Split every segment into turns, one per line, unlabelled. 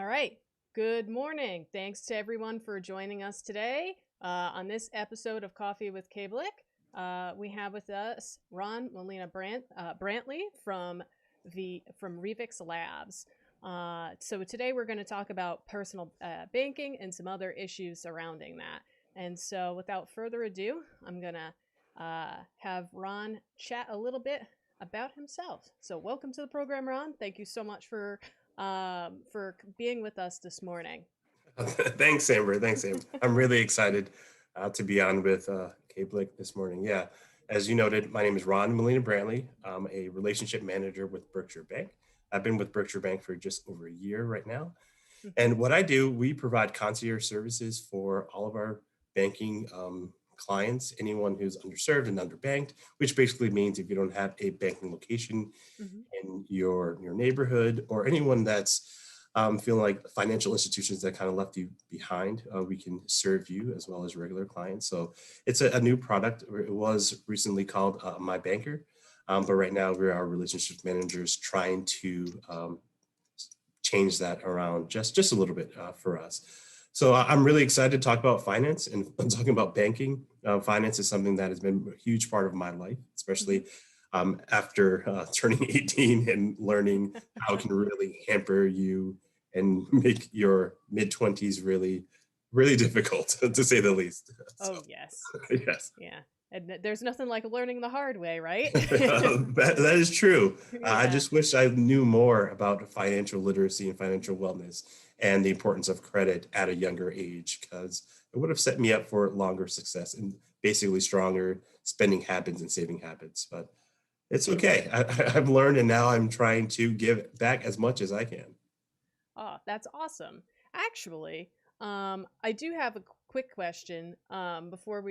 All right. Good morning. Thanks to everyone for joining us today on this episode of Coffee with KBLIC. We have with us Ron Molina-Brantley from Reeves Labs. So today we're going to talk about personal banking and some other issues surrounding that. And so without further ado, I'm going to have Ron chat a little bit about himself. So welcome to the program, Ron. Thank you so much for being with us this morning.
Thanks, Amber. Thanks, Amber. I'm really excited to be on with KBLIC this morning. Yeah, as you noted, my name is Ron Molina-Brantley. I'm a relationship manager with Berkshire Bank. I've been with Berkshire Bank for just over a year right now. And what I do, we provide concierge services for all of our banking clients, anyone who's underserved and underbanked, which basically means if you don't have a banking location
Mm-hmm.
in your neighborhood, or anyone that's feeling like financial institutions that kind of left you behind, we can serve you as well as regular clients. So it's a new product. It was recently called MyBanker, but right now we are relationship managers trying to change that around just a little bit for us. So I'm really excited to talk about finance and talking about banking. Finance is something that has been a huge part of my life, especially after turning 18 and learning how it can really hamper you and make your mid 20s really, really difficult to say the least.
Oh,
So,
yes.
yes.
Yeah. And there's nothing like learning the hard way, right?
That is true. I
Yeah.
just wish I knew more about financial literacy and financial wellness and the importance of credit at a younger age, because it would have set me up for longer success and basically stronger spending habits and saving habits. But it's okay. I've learned, and now I'm trying to give back as much as I can.
Oh, that's awesome. Actually, I do have a quick question before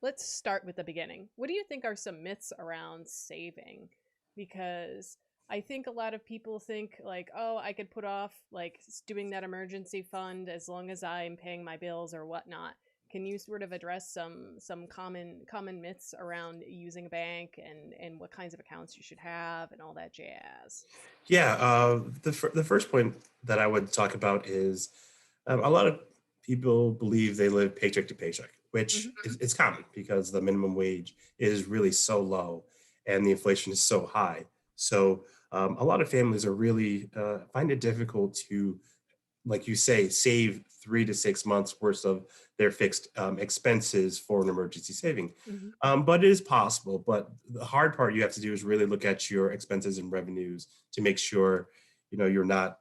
let's start with the beginning. What do you think are some myths around saving? Because I think a lot of people think like, oh, I could put off like doing that emergency fund as long as I'm paying my bills or whatnot. Can you sort of address some common myths around using a bank and what kinds of accounts you should have and all that jazz?
Yeah, the first point that I would talk about is a lot of people believe they live paycheck to paycheck, which
Mm-hmm.
is common because the minimum wage is really so low and the inflation is so high. So a lot of families are really find it difficult to, like you say, save 3 to 6 months worth of their fixed expenses for an emergency saving.
Mm-hmm.
But it is possible. But the hard part you have to do is really look at your expenses and revenues to make sure you're not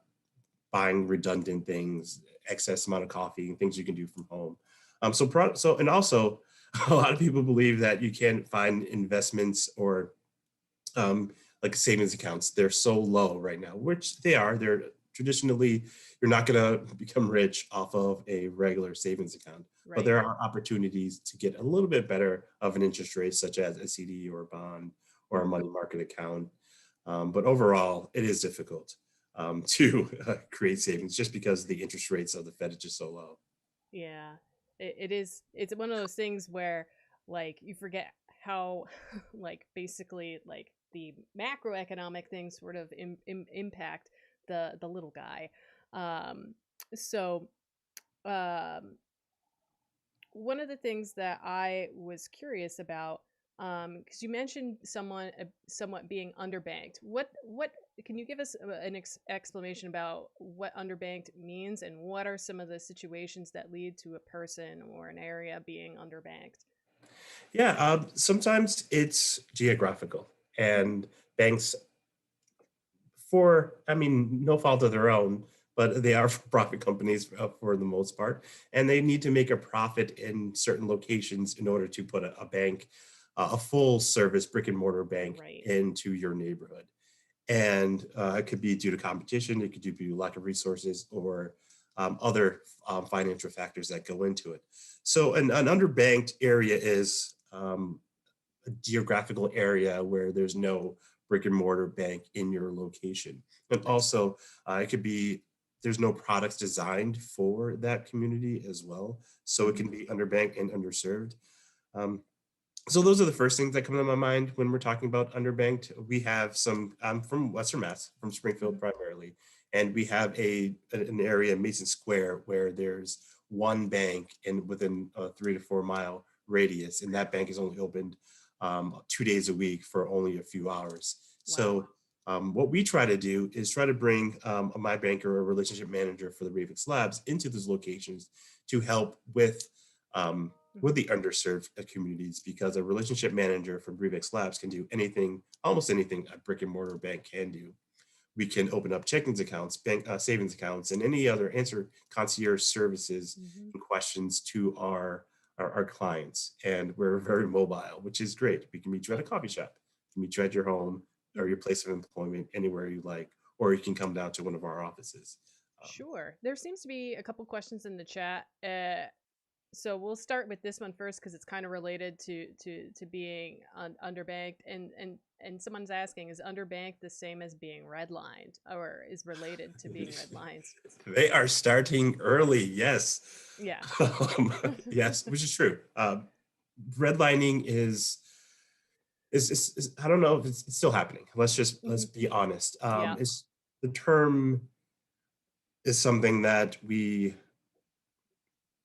buying redundant things, excess amount of coffee, and things you can do from home. And also, a lot of people believe that you can't find investments or um, like savings accounts. They're so low right now, which they are. They're traditionally, you're not going to become rich off of a regular savings account, but
Right.
there are opportunities to get a little bit better of an interest rate, such as a CD or a bond or a
Mm-hmm.
money market account. But overall, it is difficult to create savings just because the interest rates of the Fed is just so low.
Yeah, it is. It's one of those things where, like, you forget how, like, basically, like the macroeconomic things sort of impact the little guy. Um, so, um, one of the things that I was curious about, because you mentioned someone somewhat being underbanked. What can you give us an explanation about what underbanked means, and what are some of the situations that lead to a person or an area being underbanked?
Yeah, sometimes it's geographical, and banks, I mean, no fault of their own, but they are for-profit companies for the most part, and they need to make a profit in certain locations in order to put a bank, a full service brick and mortar bank
Right.
into your neighborhood. And it could be due to competition, it could be due to lack of resources, or other financial factors that go into it. So an underbanked area is a geographical area where there's no brick and mortar bank in your location. And
Right.
also, it could be there's no products designed for that community as well. So it
Mm-hmm.
can be underbanked and underserved. Um, so those are the first things that come to my mind when we're talking about underbanked. We have some from Western Mass, from
Mm-hmm.
Springfield primarily, And we have an area in Mason Square where there's one bank in within a 3 to 4 mile radius, and that bank is only opened 2 days a week for only a few hours.
Wow.
So what we try to do is try to bring a MyBanker or a relationship manager for the Reeves Labs into those locations to help with
Hmm.
the underserved communities, because a relationship manager from Reeves Labs can do anything, almost anything a brick and mortar bank can do. We can open up checkings accounts, bank savings accounts, and any other answer concierge services
Hmm.
and questions to our clients. And we're very mobile, which is great. We can meet you at a coffee shop, we can meet you at your home or
Hmm.
your place of employment, anywhere you like, or you can come down to one of our offices. Um,
Sure. There seems to be a couple questions in the chat. So we'll start with this one first because it's kind of related to being underbanked, and someone's asking, is underbanked the same as being redlined, or is related to being redlined?
they are starting early, yes.
Yeah.
Yes, which is true. Redlining is I don't know if it's still happening. Let's
Hmm.
be honest.
Yeah.
It's the term is something that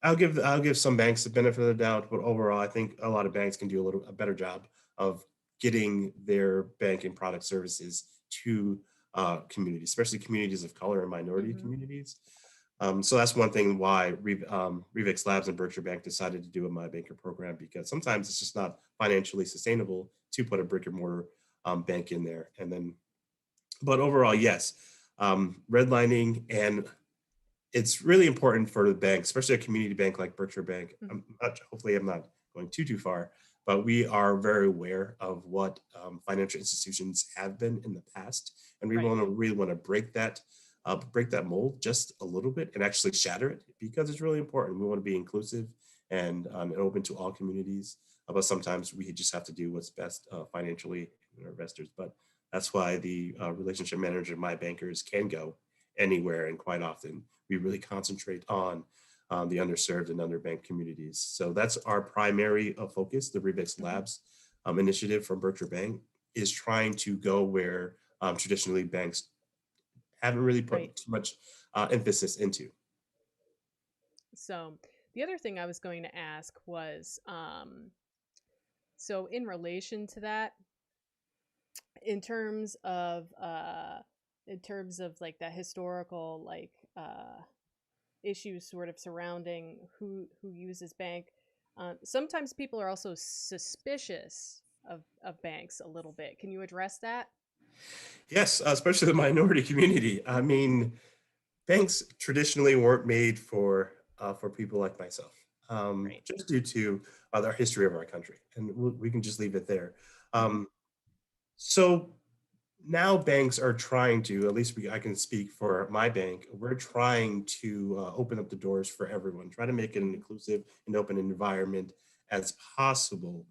I'll give some banks the benefit of the doubt, but overall, I think a lot of banks can do a better job of getting their banking product services to communities, especially communities of color and minority
Hmm.
communities. So that's one thing why Reevx Labs and Berkshire Bank decided to do a MyBanker program, because sometimes it's just not financially sustainable to put a brick and mortar bank in there. And then, but overall, yes, redlining, and it's really important for the bank, especially a community bank like Berkshire Bank. Hopefully, I'm not going too far, but we are very aware of what financial institutions have been in the past, and we
Right.
really want to break that mold just a little bit and actually shatter it, because it's really important. We want to be inclusive and open to all communities, but sometimes we just have to do what's best financially in our investors. But that's why the relationship manager, my bankers, can go anywhere, and quite often we really concentrate on the underserved and underbanked communities. So that's our primary focus. The Reeves
Hmm.
Labs initiative from Berkshire Bank is trying to go where traditionally banks haven't really
Right.
put too much emphasis into.
So the other thing I was going to ask was, so in relation to that, in terms of like that historical like issues sort of surrounding who uses bank, sometimes people are also suspicious of banks a little bit. Can you address that?
Yes, especially the minority community. I mean, banks traditionally weren't made for people like myself,
Right.
just due to the history of our country, and we can just leave it there.
Hmm.
Um, so now banks are trying to, at least I can speak for my bank, we're trying to open up the doors for everyone, try to make it an
Hmm.
inclusive and open environment as possible.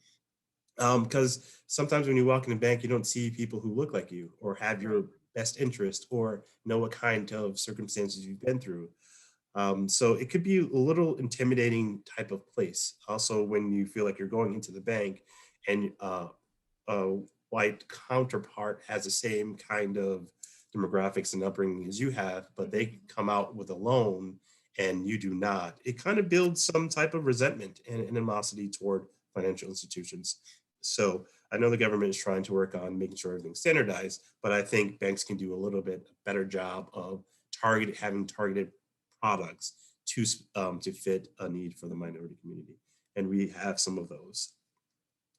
Because sometimes when you walk in a bank, you don't see people who look like you or have
Right.
your best interest or know what kind of circumstances you've been through. So it could be a little intimidating type of place. Also, when you feel like you're going into the bank and a white counterpart has the same kind of demographics and upbringing as you have, but
Hmm.
they come out with a loan and you do not, it kind of builds some type of resentment and animosity toward financial institutions. So I know the government is trying to work on making sure everything's standardized, but I think banks can do a little bit better job of having targeted products to fit a need for the minority community, and we have some of those.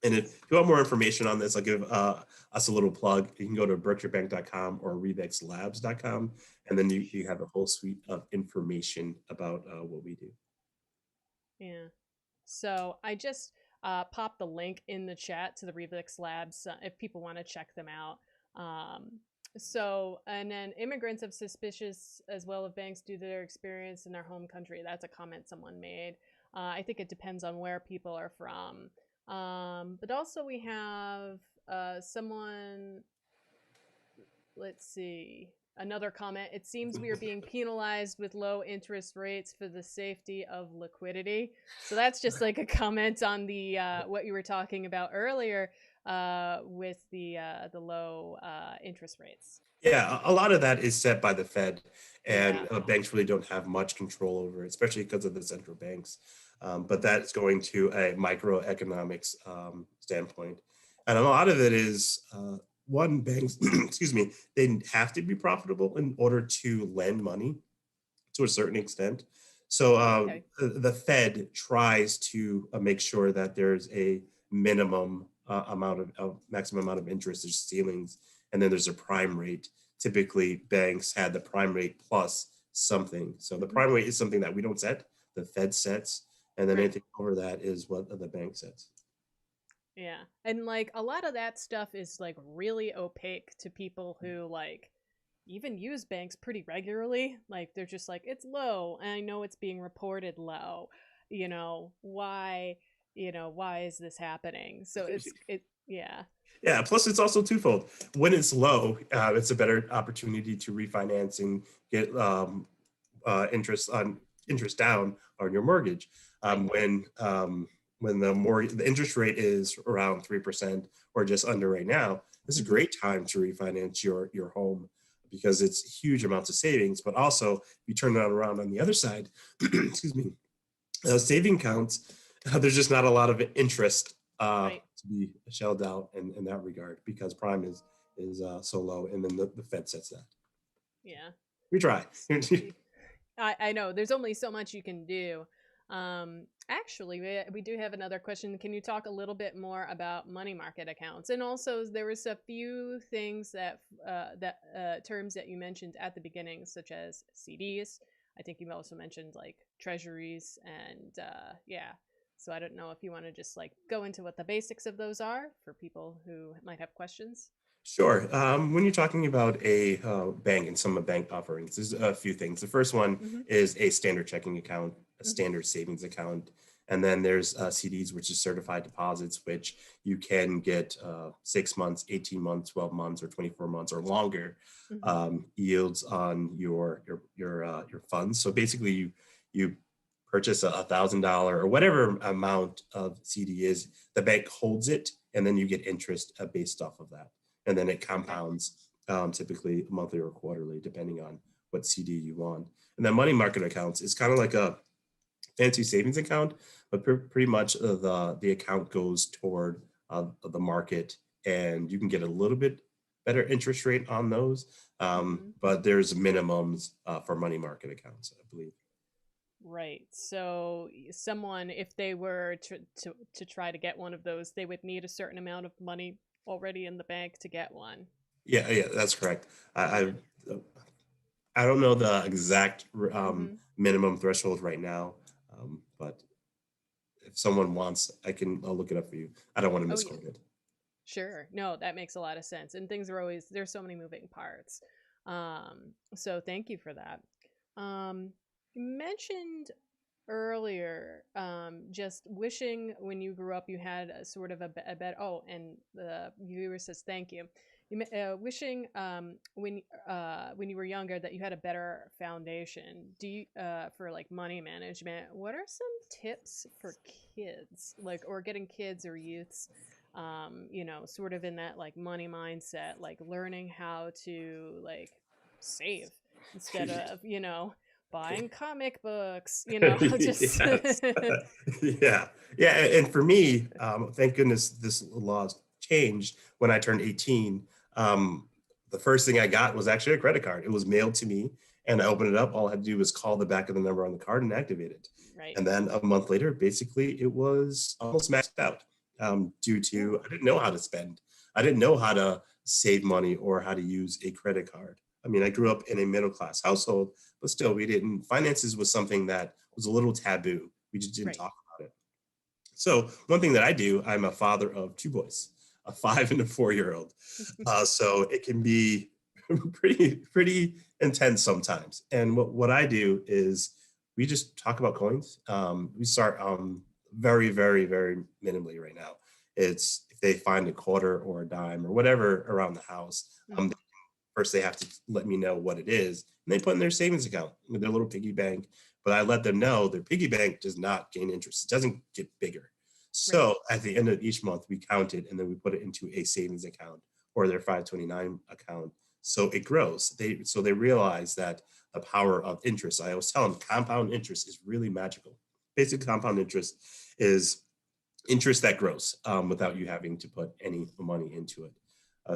And if you want more information on this, I'll give us a little plug. You can go to berkshirebank.com or revexlabs.com, and then you have a whole suite of information about what we do.
Yeah. So I just popped the link in the chat to the Reevx Labs if people want to check them out. Um, so, and then immigrants have suspicious as well of banks due to their experience in their home country. That's a comment someone made. I think it depends on where people are from. But also we have someone, let's see, another comment. It seems we are being penalized with low interest rates for the safety of liquidity. So that's just like a comment on the what you were talking about earlier. with the low interest rates.
Yeah, a lot of that is set by the Fed,
Yeah.
and banks really don't have much control over it, especially because of the central banks. But that's going to a microeconomics standpoint. And a lot of it is one, banks, excuse me, they have to be profitable in order to lend money to a certain extent. So
Okay.
the Fed tries to make sure that there's a minimum amount of maximum amount of interest. There's ceilings, and then there's a prime rate. Typically, banks had the prime rate plus something. So the
Hmm.
prime rate is something that we don't set. The Fed sets, and then
Right.
anything over that is what the bank sets.
Yeah. And like a lot of that stuff is like really opaque to people who like even use banks pretty regularly. Like they're just like, it's low, and I know it's being reported low. Why, why is this happening? So yeah.
Yeah, plus it's also twofold. When it's low, it's a better opportunity to refinance and get interest down on your mortgage.
Right.
When the interest rate is around 3% or just under right now, this is a
Hmm.
great time to refinance your home because it's huge amounts of savings. But also, if you turn it around on the other side, excuse me, saving accounts, there's just not a lot of interest
Right.
to be shelled out in that regard because prime is so low, and then the Fed sets that.
Yeah.
We try.
I know there's only so much you can do. Actually, we do have another question. Can you talk a little bit more about money market accounts? And also, there was a few things that terms that you mentioned at the beginning, such as CDs. I think you also mentioned like treasuries and yeah. So I don't know if you want to just like go into what the basics of those are for people who might have questions.
Sure. When you're talking about a bank and some of bank offerings, there's a few things. The first one
Mm-hmm.
is a standard checking account, a
Mm-hmm.
standard savings account, and then there's CDs, which is certified deposits, which you can get 6 months, 18 months, 12 months, or 24 months or longer
Mm-hmm.
yields on your funds. So basically, you purchase $1,000 or whatever amount of CD is, the bank holds it, and then you get interest based off of that, and then it
Okay.
compounds typically monthly or quarterly, depending on what CD you want. And then money market accounts is kind of like a fancy savings account, but pretty much the account goes toward the market, and you can get a little bit better interest rate on those.
Mm-hmm.
But there's minimums for money market accounts, I believe.
Right. So someone, if they were to try to get one of those, they would need a certain amount of money already in the bank to get one.
Yeah, yeah, that's correct.
Yeah.
I don't know the exact
Mm-hmm.
minimum threshold right now, but if someone wants, I'll look it up for you. I don't want to
Oh yeah.
misquote it.
Sure. No, that makes a lot of sense. And things are always there's so many moving parts. So thank you for that. You mentioned earlier just wishing when you grew up you had a sort of a better and the viewer says thank you. Wishing when you were younger that you had a better foundation. Do you for like money management? What are some tips for kids, like or getting kids or youths, sort of in that like money mindset, like learning how to like save instead of buying comic books, just
Yes. Yeah. Yeah. And for me, thank goodness this law changed when I turned 18. The first thing I got was actually a credit card. It was mailed to me, and I opened it up. All I had to do was call the back of the number on the card and activate it.
right.
And then a month later, basically, it was almost maxed out due
Oh,
to I didn't know how to spend. I didn't know how to save money or how to use a credit card. I mean, I grew
mhm.
up in a middle class household, but still, we didn't. Finances was something that was a little taboo. We just didn't
Right.
talk about it. So one thing that I do, I'm a father of two boys, a 5 and a 4-year-old. So it can be pretty intense sometimes. And what I do is we just talk about coins. We start very, very, very minimally right now. It's if they find a quarter or a dime or whatever around the house,
Mhm.
first they have to let me know what it is, and they put in their savings account with their little piggy bank. But I let them know their piggy bank does not gain interest. It doesn't get bigger.
Right.
So at the end of each month, we count it and then we put it into a savings account or their 529 account. So it grows. They realize that the power of interest. I always tell them compound interest is really magical. Basic compound interest is interest that grows without you having to put any money into it.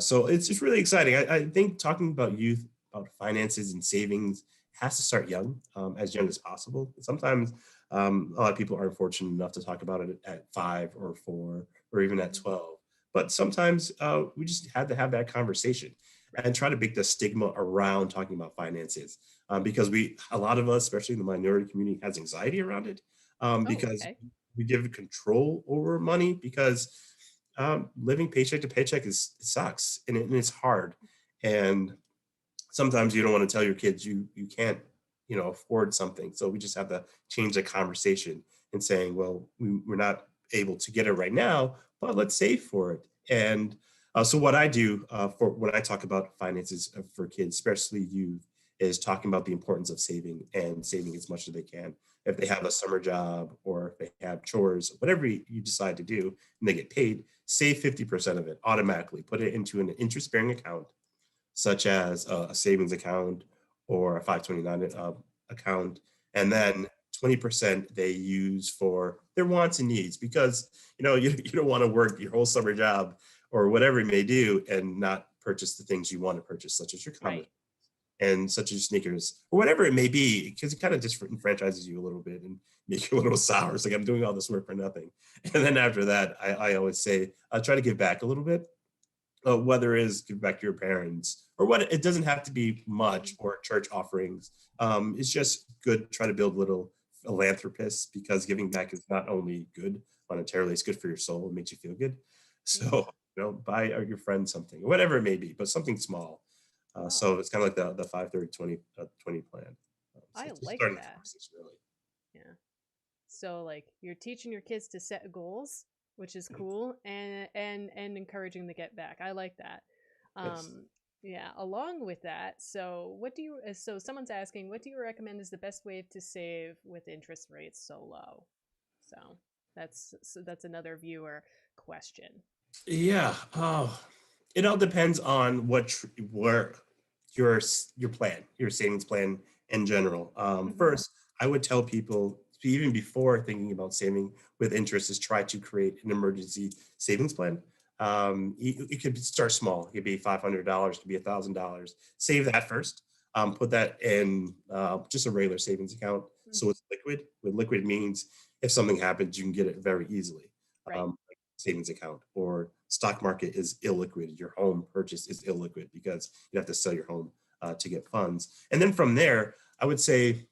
So it's just really exciting. I think talking about youth, about finances and savings has to start young, as young as possible. Sometimes a lot of people aren't fortunate enough to talk about it at 5 or 4 or even at
Mm-hmm.
12. But sometimes we just had to have that conversation
Right.
and try to break the stigma around talking about finances, because a lot of us, especially in the minority community, has anxiety around it,
Oh,
because
okay.
we give control over money because living paycheck to paycheck it sucks and it's hard. And sometimes you don't want to tell your kids you can't afford something. So we just have to change the conversation and saying, well, we're not able to get it right now, but let's save for it. And so what I do for when I talk about finances for kids, especially youth, is talking about the importance of saving and saving as much as they can. If they have a summer job or if they have chores, whatever you decide to do and they get paid, save 50% of it automatically, put it into an interest bearing account such as a savings account or a 529 account. And
Mm-hmm.
then 20% they use for their wants and needs because you don't want to work your whole summer job or whatever you may do and not purchase the things you want to purchase, such as your comic
Right.
and such as sneakers or whatever it may be, because it kind of disenfranchises you a little bit and make you a little sour. It's like I'm doing all this work for nothing. And then after that, I always say I try to give back a little bit, whether it is give back to your parents or what. It doesn't have to be
Mm-hmm.
much or church offerings. It's just good to try to build little philanthropists because giving back is not only good monetarily, it's good for your soul. It makes you feel good.
Yeah.
So buy your friend something, whatever it may be, but something small.
Oh,
So it's kind of like the 5 30 20 20 plan. So
I
it's just
like
starting the
that.
conversation really.
Yeah. So like you're teaching your kids to set goals, which is cool, and encouraging the get back. I like that.
Yes.
Yeah, along with that, so so someone's asking, what do you recommend is the best way to save with interest rates so low? So that's another viewer question.
Yeah. Oh, it all depends on where your plan, your savings plan in general.
Mhm.
First, I would tell people even before thinking about saving with interest is try to create an emergency savings plan. It could start small. It could be $500. It could be $1,000. Save that first. Put that in just a regular savings account, so
Mhm.
it's liquid. What liquid means, if something happens, you can get it very easily.
Right.
Like savings account or stock market is illiquid. Your home purchase is illiquid because you have to sell your home to get funds. And then from there, I would say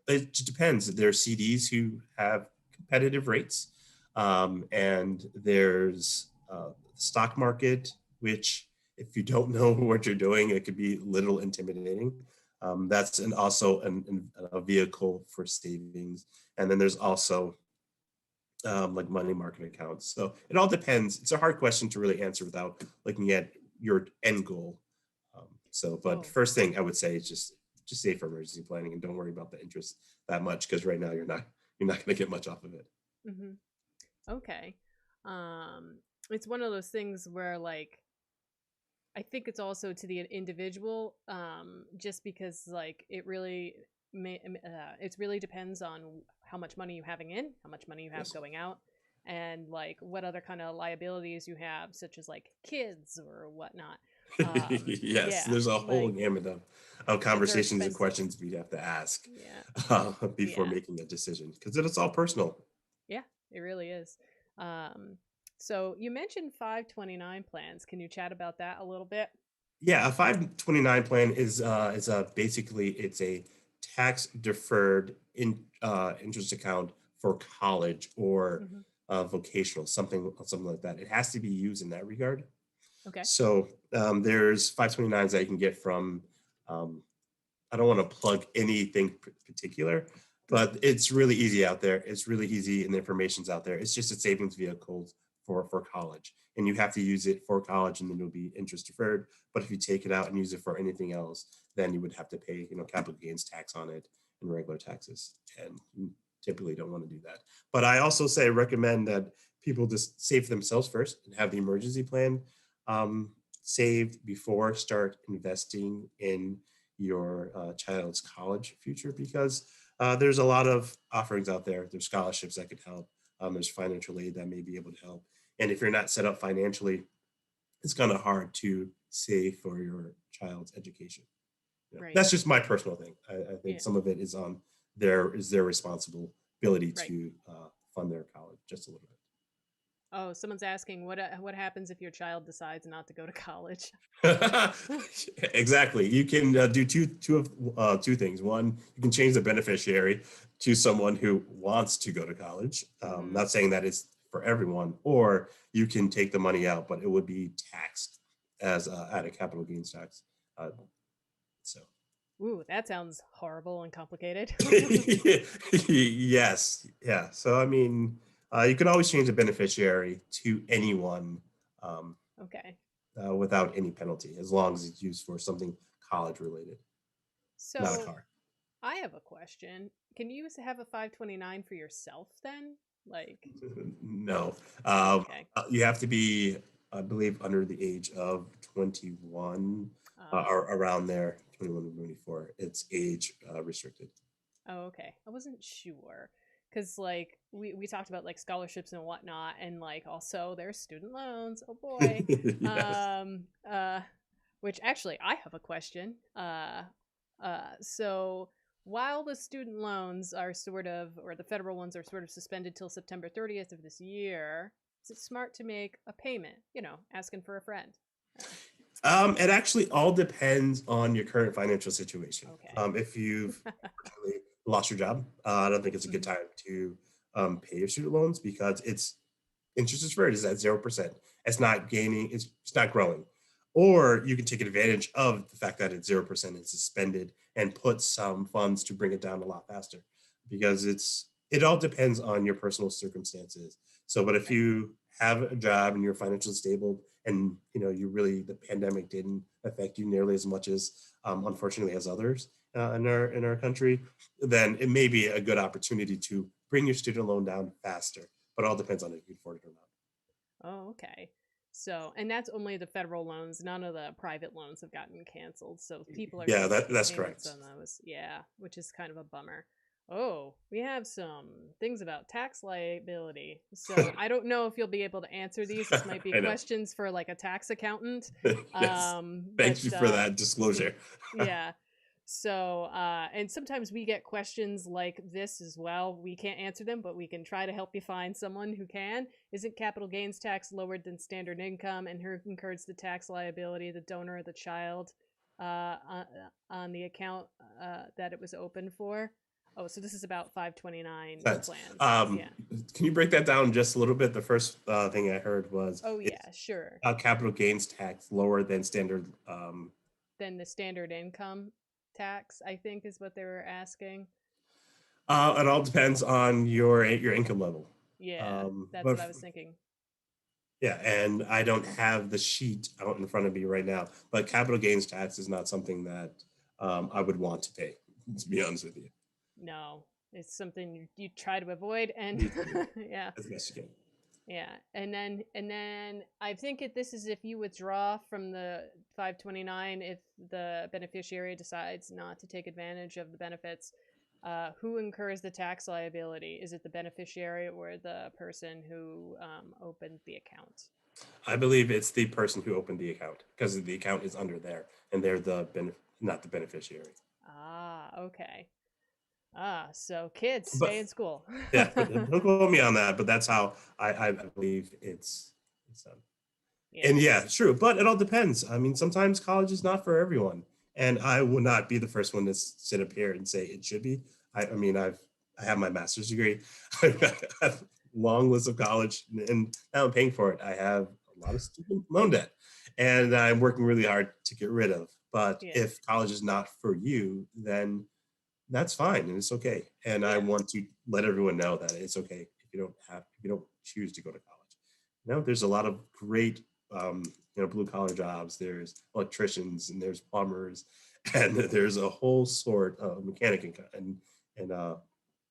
it just depends. There are CDs who have competitive rates, and there's the stock market, which if you don't know what you're doing, it could be a little intimidating. That's a vehicle for savings. And then there's also like money market accounts. So it all depends. It's a hard question to really answer without looking at your end goal. But
Oh.
first thing I would say is just save for emergency planning and don't worry about the interest that much because right now you're not going to get much off of it.
Mhm. Okay. Um it's one of those things where like I think it's also to the individual, just because like it really depends on how much money you having in, how much money you have
Yes.
going out, and like what other kind of liabilities you have, such as like kids or whatnot.
Yes,
Yeah,
there's a whole
like
gamut of
kids are
conversations and
expensive.
questions we'd have to ask
Yeah,
before
yeah,
making a decision because it's all personal.
yeah. It really is. Um, so you mentioned 529 plans. Can you chat about that a little bit?
Yeah, a 529 plan is basically it's a tax deferred interest account for college or
Hmm.
vocational, something like that. It has to be used in that regard.
Okay.
So there's 529s that you can get from. Um, I don't want to plug anything particular, but it's really easy out there. It's really easy, and the information's out there. It's just a savings vehicle for college, and you have to use it for college, and then you'll be interest deferred. But if you take it out and use it for anything else, then you would have to pay, capital gains tax on it and regular taxes, and you typically don't want to do that. But I also say recommend that people just save for themselves first and have the emergency plan saved before start investing in your child's college future, because there's a lot of offerings out there. There's scholarships that could help. There's financial aid that may be able to help. And if you're not set up financially, it's kind of hard to save for your child's education.
Right.
That's just my personal thing. I think
Yeah.
some of it is on their responsibility
Right.
to fund their college just a little
Oh, someone's asking what happens if your child decides not to go to college?
bit. Exactly. You can do two things. One, you can change the beneficiary to someone who wants to go to college.
Mm-hmm.
Not saying that it's for everyone, or you can take the money out, but it would be taxed as at a capital gains tax. Uh, so.
Ooh, that sounds horrible and complicated.
Yes, yeah. So I mean, you can always change the beneficiary to anyone
Okay.
without any penalty, as long as it's used for something college related, not a
So
car.
I have a question. Can you have a 529 for yourself then? Like,
No,
okay.
you have to be, I believe, under the age of 21 or around there, 21 to 24. It's age restricted.
Oh, okay. I wasn't sure. Because, like, we talked about, like, scholarships and whatnot, and, like, also there's student loans. Oh, boy.
Yes.
Um, uh, which actually, I have a question. So while the student loans are sort of, or the federal ones are sort of suspended till September 30th of this year, is it smart to make a payment? You know, asking for a friend.
It actually all depends on your current financial situation.
Okay.
If you've unfortunately lost your job, I don't think it's a good
Mhm.
time to pay your student loans, because it's interest is rate is at 0%. It's not gaining, it's not growing. Or you can take advantage of the fact that it's 0% and suspended and put some funds to bring it down a lot faster, because it all depends on your personal circumstances. So, but if
Right.
you have a job and you're financially stable, and you really, the pandemic didn't affect you nearly as much as unfortunately as others in our country, then it may be a good opportunity to bring your student loan down faster. But it all depends on if you can afford it or not.
Oh, okay. So, and that's only the federal loans. None of the private loans have gotten canceled. So people are
Yeah,
still making
that's
payments
correct.
on those. Yeah, which is kind of a bummer. Oh, we have some things about tax liability. So I don't know if you'll be able to answer these. This might be
I know.
questions for like a tax accountant.
Yes.
But
Thank you for that disclosure.
yeah. So, and sometimes we get questions like this as well. We can't answer them, but we can try to help you find someone who can. Isn't capital gains tax lower than standard income, and who incurs the tax liability, the donor or the child, on the account that it was open for? Oh, so this is about 529
Sense.
plans. Yeah.
Can you break that down just a little bit? The first thing I heard was
Oh,
it's
yeah, sure.
capital gains tax lower than standard.
Then the standard income tax, I think, is what they were asking.
It all depends on your income level.
Yeah, that's
But
what I was thinking.
yeah, and I don't have the sheet out in front of me right now, but capital gains tax is not something that I would want to pay, to be honest with you.
No, it's something you try to avoid, and
You need to do
yeah,
as best you can.
yeah, and then I think this is if you withdraw from the 529, if the beneficiary decides not to take advantage of the benefits. Who incurs the tax liability? Is it the beneficiary or the person who opened the account?
I believe it's the person who opened the account, because the account is under there, and they're not the beneficiary.
Ah, okay. Ah, so kids
But
stay in school.
yeah, but don't quote me on that. But that's how I believe it's done.
Yeah.
And yeah, it's true. But it all depends. I mean, sometimes college is not for everyone, and I will not be the first one to sit up here and say it should be. I mean, I have my master's degree. I've got a long list of college, and now I'm paying for it. I have a lot of student loan debt, and I'm working really hard to get rid of. But
Yeah.
if college is not for you, then that's fine and it's okay. And I
Yeah.
want to let everyone know that it's okay if you don't choose to go to college. There's a lot of great blue collar jobs. There's electricians and there's plumbers, and there's a whole sort of mechanic and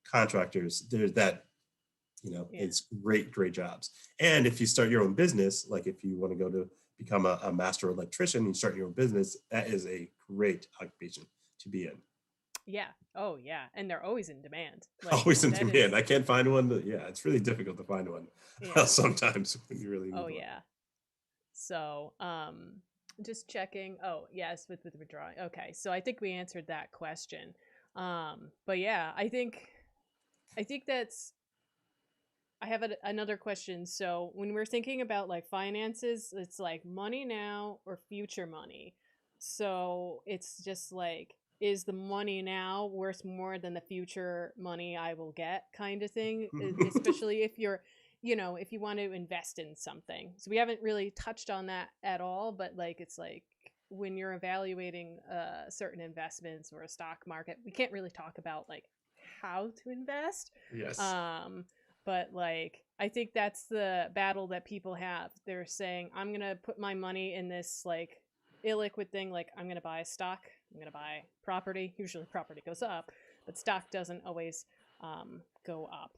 contractors. There's that
Yeah.
it's great jobs. And if you start your own business, like if you want to go to become a master electrician, you start your own business, that is a great occupation to be in.
Yeah. Oh, yeah. And they're always in demand. Like
Always in
that
demand.
is,
I can't find one. Yeah, it's really difficult to find one
yeah.
sometimes when you really
Oh,
need one.
yeah. So, just checking. Oh, yes, with withdrawing. Okay. So I think we answered that question. But yeah, I think that's I have another question. So when we're thinking about like finances, it's like money now or future money. So it's just like, is the money now worth more than the future money I will get, kind of thing? Especially if if you want to invest in something. So we haven't really touched on that at all, but like it's like when you're evaluating certain investments or a stock market, we can't really talk about like how to invest.
Yes.
Um, but like I think that's the battle that people have. They're saying I'm going to put my money in this like illiquid thing, like I'm going to buy a stock, I'm going to buy property. Usually property goes up, but stock doesn't always go up.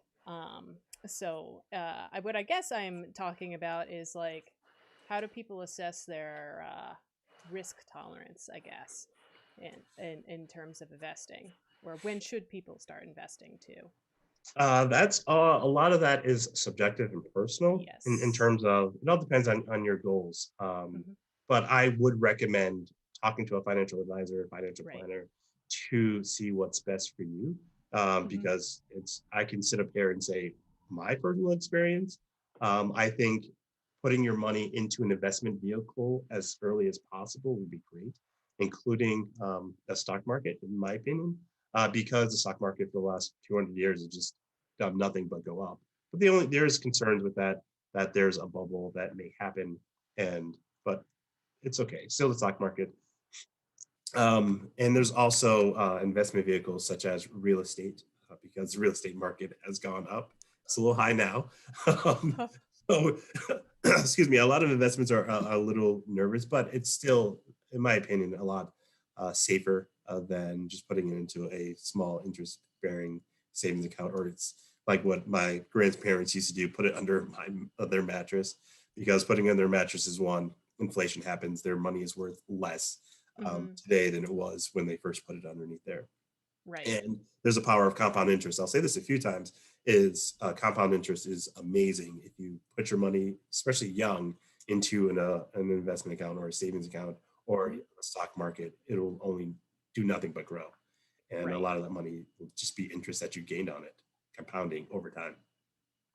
What I guess I'm talking about is like how do people assess their risk tolerance, I guess, in terms of investing, or when should people start investing too?
That's a lot of that is subjective and personal in
Yes.
terms of it all depends on your goals.
Hmm.
But I would recommend talking to a financial advisor, financial
Right.
planner to see what's best for you.
Hmm.
Because I can sit up here and say my personal experience. I think putting your money into an investment vehicle as early as possible would be great, including the stock market, in my opinion, because the stock market for the last 200 years has just done nothing but go up. But there's concerns with that there's a bubble that may happen, and but it's okay. Still the stock market. And there's also investment vehicles such as real estate, because the real estate market has gone up. It's a little high now. um, so, excuse me, a lot of investments are a little nervous, but it's still, in my opinion, a lot safer than just putting it into a small interest bearing savings account, or it's like what my grandparents used to do, put it under their mattress, because putting it under their mattress is one, inflation happens, their money is worth less
Hmm.
today than it was when they first put it underneath there.
Right.
And there's a power of compound interest. I'll say this a few times: is compound interest is amazing if you put your money, especially young, into an investment account or a savings account or
Hmm.
a stock market. It'll only do nothing but grow, and a
Right.
lot of that money will just be interest that you gained on it, compounding over time.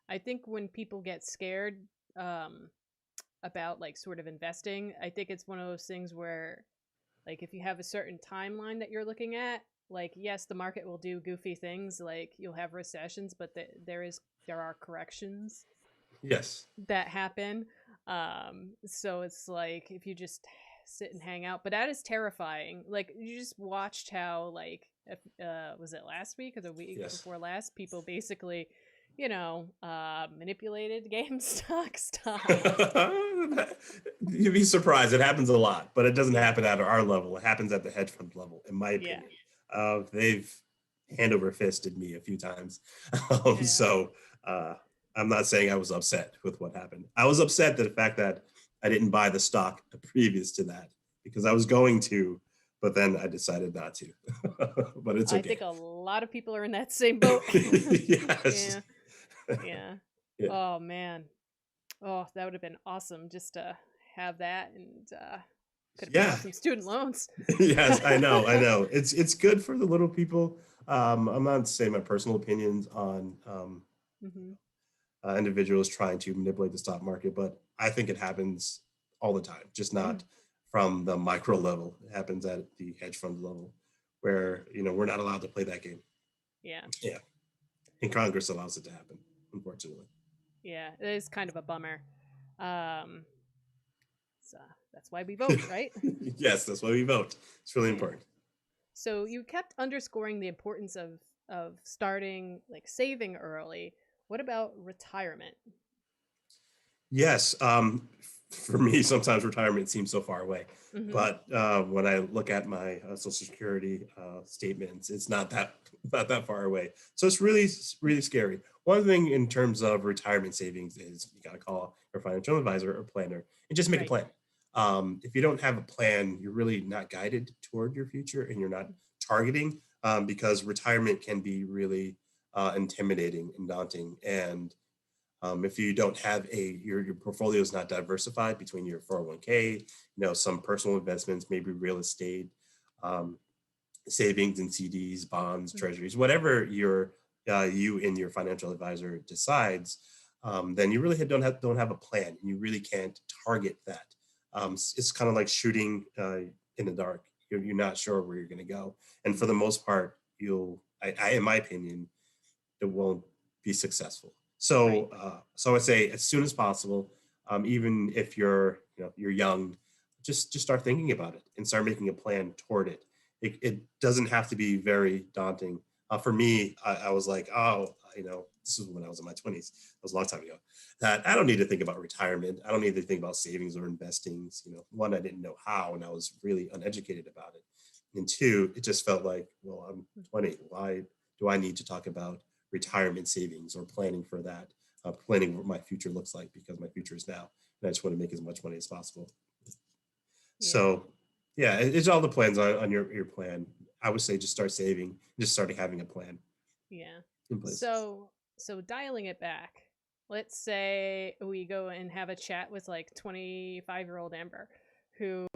I think when people get scared um, about like sort of investing, I think it's one of those things where like if you have a certain timeline that you're looking at, like yes, the market will do goofy things, like you'll have recessions, but there are corrections
Yes.
that happen. So it's like if you just sit and hang out, but that is terrifying. Like you just watched how like if, was it last week or the week
Yes.
before last, people basically manipulated GameStop stock.
You'd be surprised. It happens a lot, but it doesn't
Yeah.
happen at our level. It happens at the hedge fund level, in my
Yeah.
opinion. They've hand over fisted me a few times.
Yeah.
So uh, I'm not saying I was upset with what happened. I was upset that the fact that I didn't buy the stock previous to that, because I was going to, but then I decided not to. But it's
I
okay.
think a lot of people are in that same boat.
Yes.
Yeah. Yeah.
Yeah.
Oh man. Oh, that would have been awesome just to have that, and could have paid
Yeah.
off some student loans.
Yes, I know, I know. It's good for the little people. I'm not saying my personal opinions on
Hmm.
individuals trying to manipulate the stock market, but I think it happens all the time, just not from the micro level. It happens at the hedge fund level, where we're not allowed to play that game.
Yeah.
Yeah, and Congress allows it to happen, unfortunately.
Yeah. It is kind of a bummer. Um, so that's why we vote, right?
Yes, that's why we vote. It's really
Yeah.
important.
So you kept underscoring the importance of starting like saving early. What about retirement?
Yes. For me, sometimes retirement seems so far away.
Hmm.
But when I look at my Social Security statements, it's not that not that far away. So it's really scary. one thing in terms of retirement savings is you got to call your financial advisor or planner and just make a
Right.
plan. If you don't have a plan, you're really not guided toward your future and you're not targeting, because retirement can be really intimidating and daunting. And if you don't have your portfolio is not diversified between your 401k, some personal investments, maybe real estate, um, savings and CDs, bonds,
Mhm.
treasuries, whatever you and your financial advisor decides, then you really don't have a plan, and you really can't target that. It's kind of like shooting in the dark. You're not sure where you're going to go, and for the most part, in my opinion, it won't be successful.
Right.
So I say as soon as possible, even if you're young, just start thinking about it and start making a plan toward it. It doesn't have to be very daunting. For me, I was like, oh, this is when I was in my 20s. That was a long time ago. That I don't need to think about retirement. I don't need to think about savings or investing. One, I didn't know how, and I was really uneducated about it. And two, it just felt like, well, I'm 20. Why do I need to talk about retirement savings or planning for that, planning what my future looks like, because my future is now, and I just want to make as much money as possible.
Yeah.
So, yeah, it's all the plans on your plan. I would say just start saving, just starting having a plan
Yeah.
in place.
So dialing it back, let's say we go and have a chat with like 25-year-old Amber who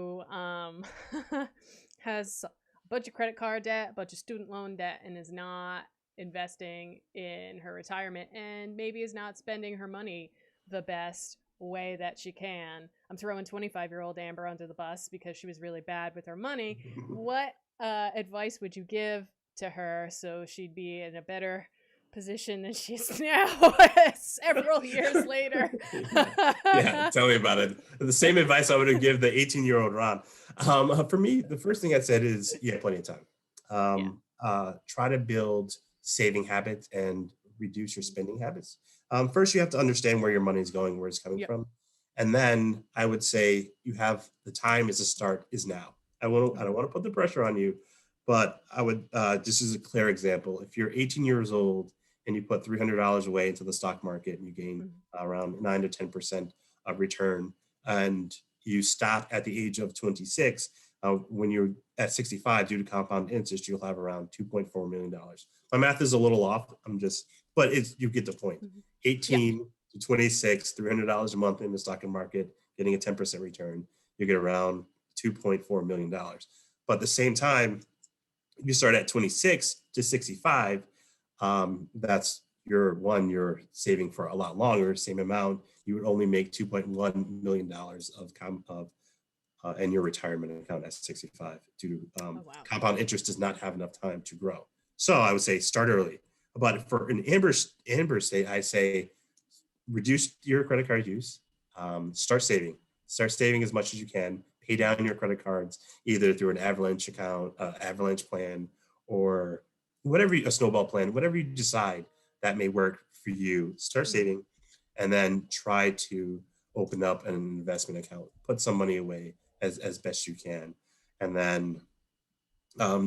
has a bunch of credit card debt, a bunch of student loan debt, and is not investing in her retirement and maybe is not spending her money the best way that she can. I'm throwing 25-year-old Amber under the bus because she was really bad with her money. What advice would you give to her so she'd be in a better position than she is now several years later?
Yeah, tell me about it. The same advice I would have given the 18-year-old Ron. For me, the first thing I said is you have plenty of time.
Yeah.
Try to build saving habits and reduce your spending habits. First, you have to understand where your money is going, where it's coming
Yep.
from. And then I would say you have the time is to start is now. I don't want to put the pressure on you, but I would, just as a clear example, if you're 18 years old and you put $300 away into the stock market and you gain around 9 to 10% of return, and you stop at the age of 26, when you're at 65, due to compound interest, you'll have around $2.4 million. My math is a little off. But you get the point.
Yep.
18 to 26, $300 a month in the stock market, getting a 10% return, you get around $2.4 million. But at the same time, if you start at 26 to 65, that's you're saving for a lot longer, same amount. You would only make $2.1 million in your retirement account at 65 due to
Oh wow.
compound interest does not have enough time to grow. So I would say start early. But for an amber state, I say reduce your credit card use, start saving as much as you can, pay down your credit cards, either through an avalanche account, avalanche plan, or a snowball plan, whatever you decide that may work for you. Start saving, and then try to open up an investment account, put some money away as best you can, and then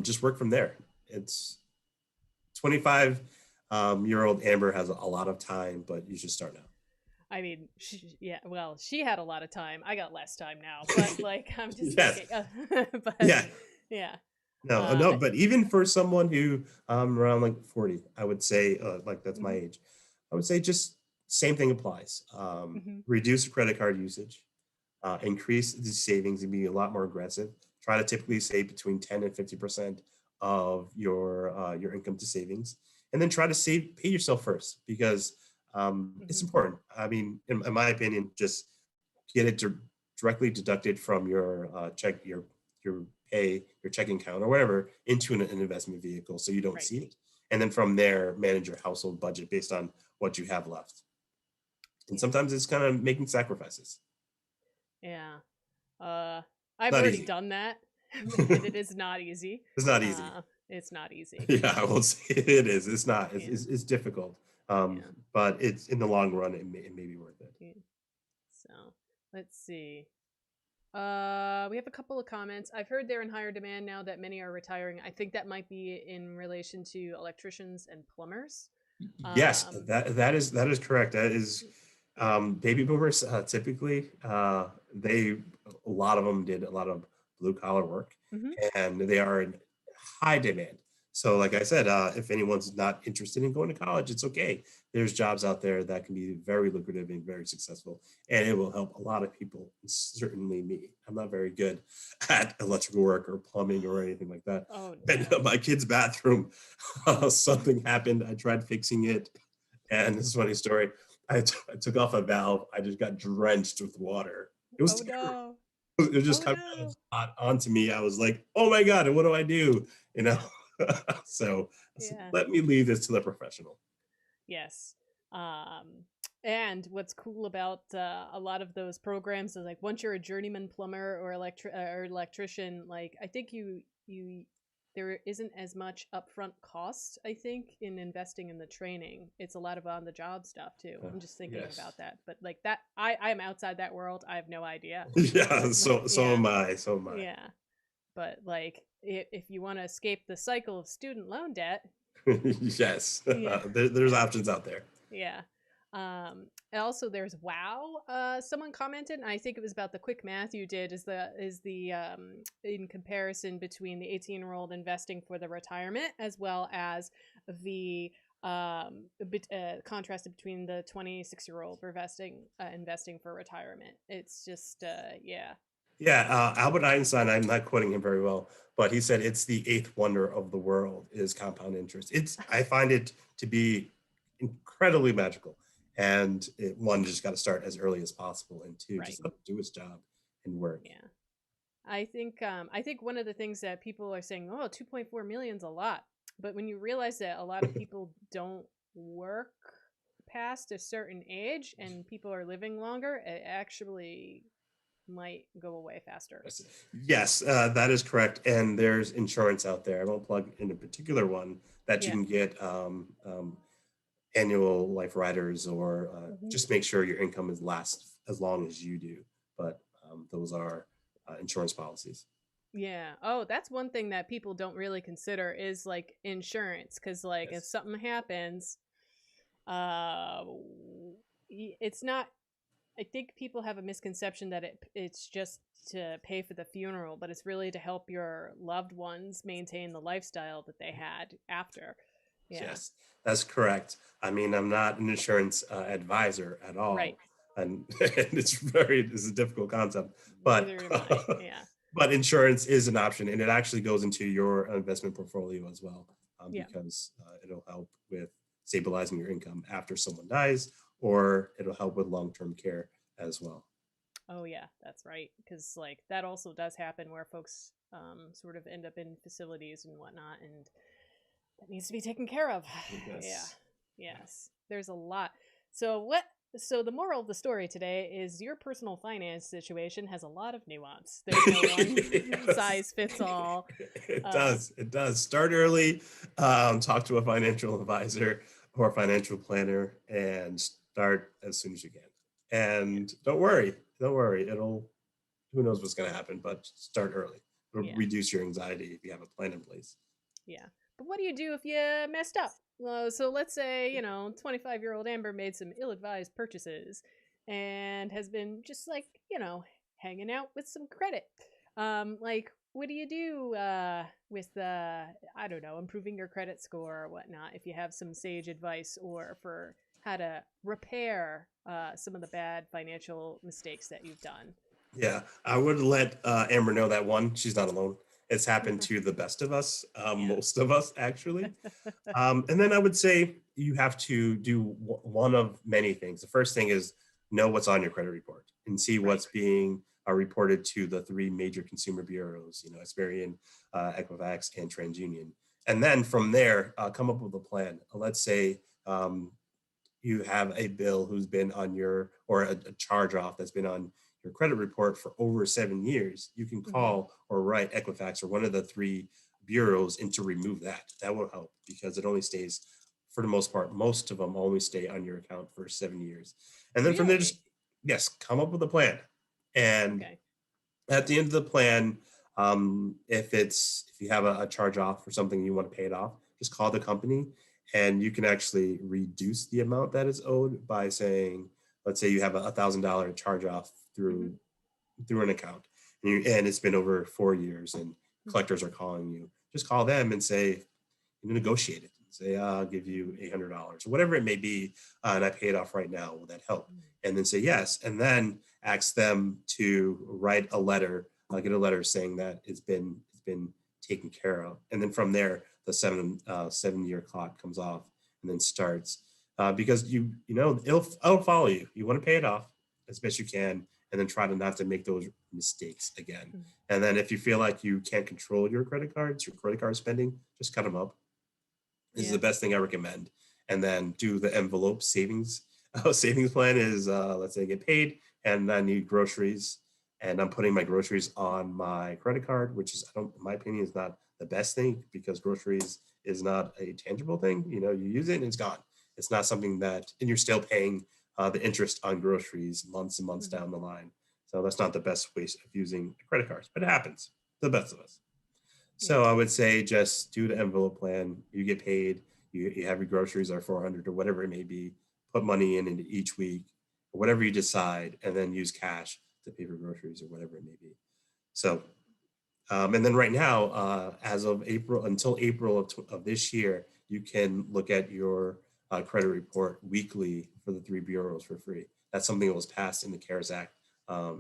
just work from there. It's 25 year old Amber has a lot of time, but you should start now.
I mean, she had a lot of time. I got less time now, but like, I'm just
Yes.
thinking, but
Yeah.
yeah,
No. But even for someone who around like 40, I would say, like that's my
mhm,
age, I would say just same thing applies.
mhm,
Reduce credit card usage, increase the savings and be a lot more aggressive. Try to typically save between 10 and 50% of your income to savings, and then try to pay yourself first, because it's
mhm.
important. I mean, in my opinion, just get it directly deducted from your your pay, your checking account or whatever, into an investment vehicle so you don't
Right.
see it, and then from there manage your household budget based on what you have left. And
Yeah.
sometimes it's kind of making sacrifices.
Yeah.
It's
I've
not
already
easy.
done that, and it is not easy.
It's not easy.
It's not easy.
Yeah, I will say it is. It's not.
Yeah.
It's difficult.
Yeah.
But it's in the long run, it may be worth it.
Yeah. So let's see. We have a couple of comments. I've heard they're in higher demand now that many are retiring. I think that might be in relation to electricians and plumbers.
Yes,
Um,
that is correct. That is baby boomers typically they a lot of them did a lot of blue collar work,
mhm.
and they are in high demand. So, like I said, if anyone's not interested in going to college, it's okay. There's jobs out there that can be very lucrative and very successful, and it will help a lot of people. Certainly me. I'm not very good at electrical work or plumbing or anything like that.
Oh
And
no.
my kid's bathroom, something happened. I tried fixing it, and this is a funny story. I took off a valve. I just got drenched with water. It was
Oh
terrible.
no.
It was just
Oh
coming out
no.
hot onto me. I was like, "Oh my god, what do I do?" You know. So I said,
Yeah.
let me leave this to the professional.
Yes. Um, and what's cool about a lot of those programs is like once you're a journeyman plumber or electrician, like I think you there isn't as much upfront cost. I think in investing in the training, it's a lot of on the job stuff too. I'm just thinking
Yes.
about that, but like that, I'm outside that world. I have no idea.
Yeah.
But like,
So
yeah,
am I. So am I.
yeah. But like, if you want to escape the cycle of student loan debt,
Yes.
yeah,
There's
yeah.
options out there.
Yeah. And also there's wow. Someone commented, and I think it was about the quick math you did. Is the in comparison between the 18-year-old investing for the retirement as well as the contrasted between the 26-year-old investing for retirement. It's just yeah.
Yeah, Albert Einstein, I'm not quoting him very well, but he said it's the eighth wonder of the world is compound interest. I find it to be incredibly magical. And one just got to start as early as possible, and two,
Right.
just let it do its job and work.
Yeah. I think one of the things that people are saying, oh, 2.4 million is a lot. But when you realize that a lot of people don't work past a certain age and people are living longer, it actually might go away faster.
Yes, that is correct. And there's insurance out there. I won't plug in a particular one that you
Yeah.
can get annual life riders, or
Hmm.
just make sure your income is last as long as you do. But those are insurance policies.
Yeah. Oh, that's one thing that people don't really consider is like insurance. Cause like if
Yes.
something happens, uh, it's not I think people have a misconception that it's just to pay for the funeral, but it's really to help your loved ones maintain the lifestyle that they had after. Yeah.
Yes, that's correct. I mean, I'm not an insurance advisor at
Right.
all, and it's a difficult concept, but
Neither am I. Yeah.
but insurance is an option, and it actually goes into your investment portfolio as well,
Yeah.
because it'll help with stabilizing your income after someone dies, or it'll help with long-term care as well.
Oh yeah, that's right. Because like that also does happen where folks sort of end up in facilities and whatnot, and that needs to be taken care of. Yeah.
Yes.
Yes. There's a lot. So what so the moral of the story today is your personal finance situation has a lot of nuance. There's no one
Yes.
size fits all.
It
Uh
does. It does. Start early, talk to a financial advisor or a financial planner, and start as soon as you can.
yeah.
And don't worry. Don't worry. Who knows what's going to happen, but start early. It'll
Yeah.
reduce your anxiety if you have a plan in place.
Yeah. But what do you do if you messed up? So let's say, 25-year-old Amber made some ill-advised purchases and has been just like, hanging out with some credit. Like, what do you do with, I don't know, improving your credit score or whatnot if you have some sage advice or for how to repair some of the bad financial mistakes that you've done?
Yeah, I would let Amber know that one, she's not alone. It's happened to the best of us,
Yeah.
most of us actually. And then I would say you have to do one of many things. The first thing is know what's on your credit report and see
Right.
what's being reported to the three major consumer bureaus, Experian, Equifax, and TransUnion. And then from there, come up with a plan. Let's say you have a bill who's been on your, or a charge off that's been on your credit report for over 7 years. You can
Hmm.
call or write Equifax or one of the three bureaus and to remove that. That will help because it only stays, for the most part, most of them only stay on your account for 7 years. And then from there,
Really?
just, yes, come up with a plan. And
Okay.
at the end of the plan, if you have a charge off or something, you want to pay it off, just call the company and you can actually reduce the amount that is owed by saying, let's say you have $1,000 charge off
Mm-hmm.
through an account, and it's been over 4 years, and
Mm-hmm.
collectors are calling you. Just call them and say, negotiate it. Say, I'll give you $800 or whatever it may be, and I pay it off right now. Will that help? And then say yes, and then ask them to write a letter, get a letter saying that it's been taken care of, and then from there the 7 year clock comes off and then starts, because it'll follow you. You want to pay it off as best you can, and then try to not to make those mistakes again.
Mm-hmm.
And then if you feel like you can't control your credit card spending, just cut them up. This is
Yeah.
the best thing I recommend. And then do the envelope savings. Savings plan is, let's say I get paid and I need groceries, and I'm putting my groceries on my credit card, which is, I don't, in my opinion, is not the best thing, because groceries is not a tangible thing. You use it and it's gone. It's not something that, and you're still paying the interest on groceries months and months
Mm-hmm.
down the line. So that's not the best way of using credit cards, but it happens. The best of us.
Yeah.
So I would say just do the envelope plan. You get paid. You have your groceries are 400 or whatever it may be. Put money in into each week, or whatever you decide, and then use cash to pay for groceries or whatever it may be. So, and then right now, as of April until April of this year, you can look at your credit report weekly for the three bureaus for free. That's something that was passed in the CARES Act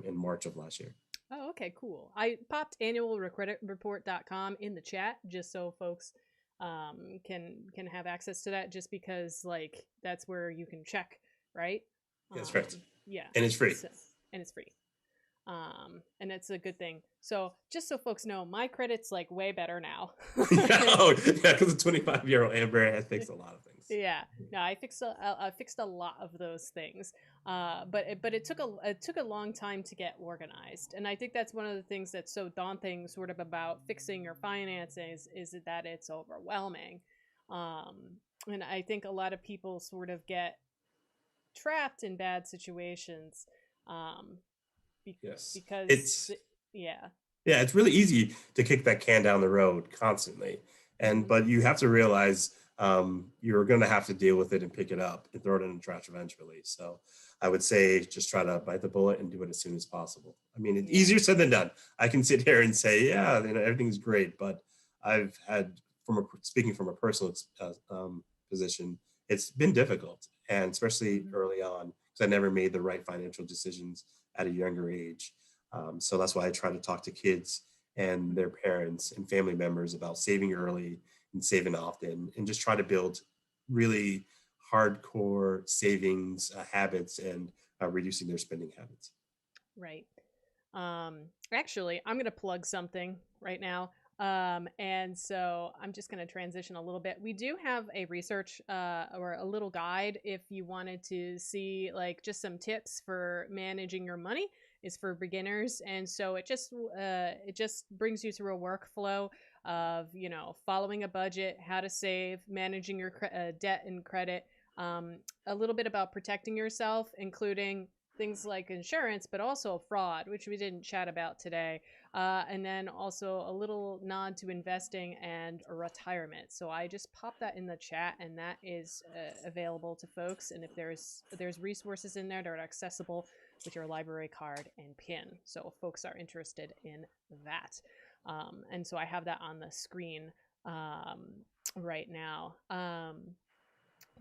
in March of last year.
Oh, okay, cool. I popped annualcreditreport.com in the chat just so folks can have access to that, just because like that's where you can check, right?
That's correct.
Yeah.
And it's free.
So, and it's free. And that's a good thing. So just so folks know, my credit's like way better now.
Oh, yeah, because the 25-year-old Amber has fixed a lot of things.
Yeah, no, I fixed a lot of those things, but it took a long time to get organized, and I think that's one of the things that's so daunting, sort of, about fixing your finances, is that it's overwhelming, um, and I think a lot of people sort of get trapped in bad situations, um,
Yes.
because
It's
yeah.
Yeah, it's really easy to kick that can down the road constantly.
Mm-hmm.
But you have to realize you're going to have to deal with it and pick it up and throw it in the trash eventually. So I would say just try to bite the bullet and do it as soon as possible. I mean, it's
Yeah.
easier said than done. I can sit here and say, yeah, everything's great, but I've had, speaking from a personal position, it's been difficult, and especially
Mm-hmm.
early on, because I never made the right financial decisions at a younger age. So that's why I try to talk to kids and their parents and family members about saving early and saving often, and just try to build really hardcore savings habits, and reducing their spending habits.
Right. Actually, I'm going to plug something right now. And so I'm just going to transition a little bit. We do have a research or a little guide if you wanted to see like just some tips for managing your money. Is for beginners, and so it just brings you through a workflow of following a budget, how to save, managing your debt and credit, a little bit about protecting yourself, including things like insurance, but also fraud, which we didn't chat about today. And then also a little nod to investing and retirement. So I just popped that in the chat, and that is available to folks. And if there's resources in there that are accessible with your library card and PIN. So if folks are interested in that. And so I have that on the screen right now.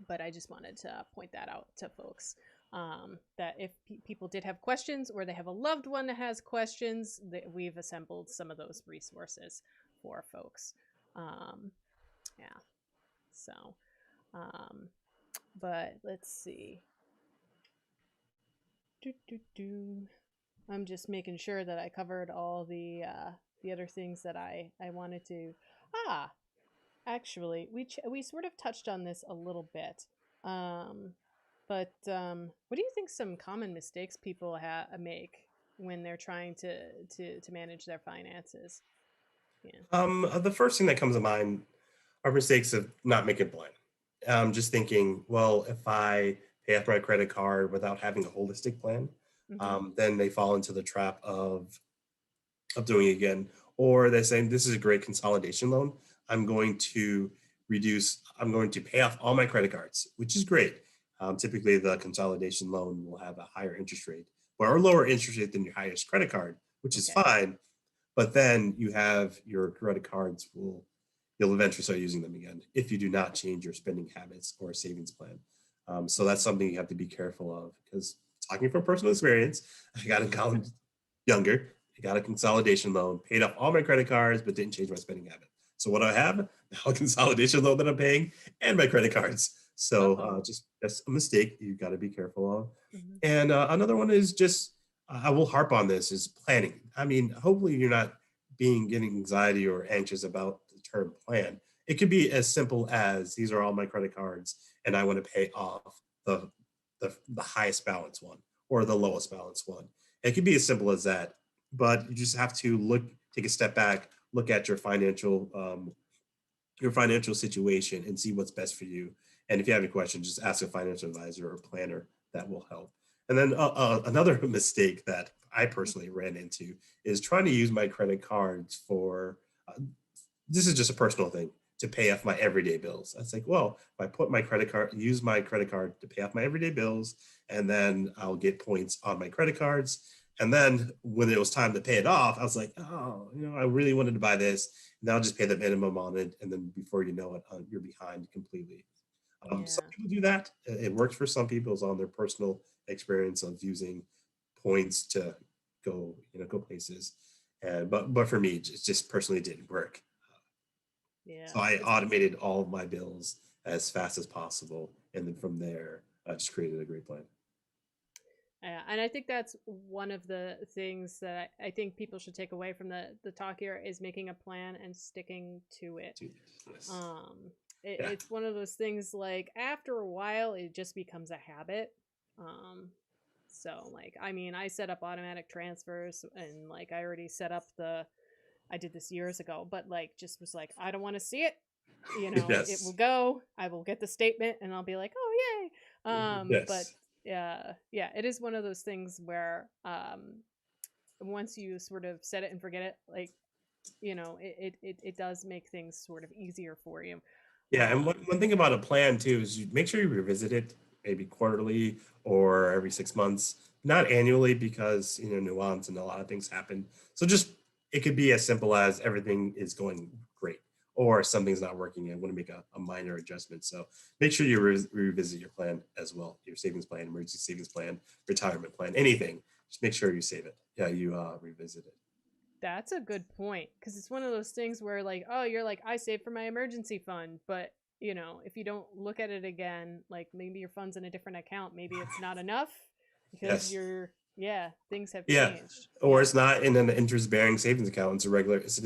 But I just wanted to point that out to folks, that if people did have questions, or they have a loved one that has questions, that we've assembled some of those resources for folks. Yeah. So, but let's see. I'm just making sure that I covered all the other things that I wanted to. Ah, actually, we sort of touched on this a little bit. Um, but what do you think some common mistakes people make when they're trying to manage their finances? Yeah.
The first thing that comes to mind are mistakes of not making a plan. Just thinking, well, if I pay off my credit card without having a holistic plan,
Mm-hmm.
then they fall into the trap of doing it again. Or they're saying, this is a great consolidation loan. I'm going to I'm going to pay off all my credit cards, which is great. Typically, the consolidation loan will have a higher interest rate or lower interest rate than your highest credit card, which is
Okay.
fine. But then you have your credit cards you'll eventually start using them again if you do not change your spending habits or savings plan. So that's something you have to be careful of, because talking from personal experience, I got in college younger, I got a consolidation loan, paid off all my credit cards, but didn't change my spending habit. So what do I have? Now a consolidation loan that I'm paying and my credit cards. So just that's a mistake you got to be careful of.
Mm-hmm.
And another one is just, I will harp on this, is planning. I mean, hopefully you're not getting anxiety or anxious about the term plan. It could be as simple as, these are all my credit cards and I want to pay off the highest balance one or the lowest balance one. It could be as simple as that, but you just have to take a step back, look at your financial situation and see what's best for you. And if you have any questions, just ask a financial advisor or planner. That will help. And then another mistake that I personally ran into is trying to use my credit cards for, this is just a personal thing, to pay off my everyday bills. I was like, well, if I use my credit card to pay off my everyday bills, and then I'll get points on my credit cards. And then when it was time to pay it off, I was like, oh, I really wanted to buy this. And I'll just pay the minimum on it. And then before you know it, you're behind completely. Some people do that. It works for some people. It's on their personal experience of using points to go places. But for me, it just personally didn't work. So I automated all of my bills as fast as possible. And then from there, I just created a great plan.
Yeah, and I think that's one of the things that I think people should take away from the talk here, is making a plan and sticking to it.
Yes.
It's one of those things, like, after a while, it just becomes a habit. So, like, I mean, I set up automatic transfers, and, like, I already set up I did this years ago, but, like, just was like, I don't want to see it.
Yes.
It will go. I will get the statement, and I'll be like, oh, yay.
Yes.
But yeah, it is one of those things where once you sort of set it and forget it, like, it does make things sort of easier for you.
Yeah, and one thing about a plan too is you make sure you revisit it maybe quarterly or every 6 months, not annually, because nuance and a lot of things happen. So just, it could be as simple as everything is going great or something's not working and want to make a minor adjustment. So make sure you revisit your plan as well, your savings plan, emergency savings plan, retirement plan, anything. Just make sure you save it. Yeah, you revisit it.
That's a good point, because it's one of those things where, like, oh, you're like, I saved for my emergency fund, but if you don't look at it again, like, maybe your fund's in a different account, maybe it's not enough because things have changed.
Or it's not in an interest-bearing savings account. It's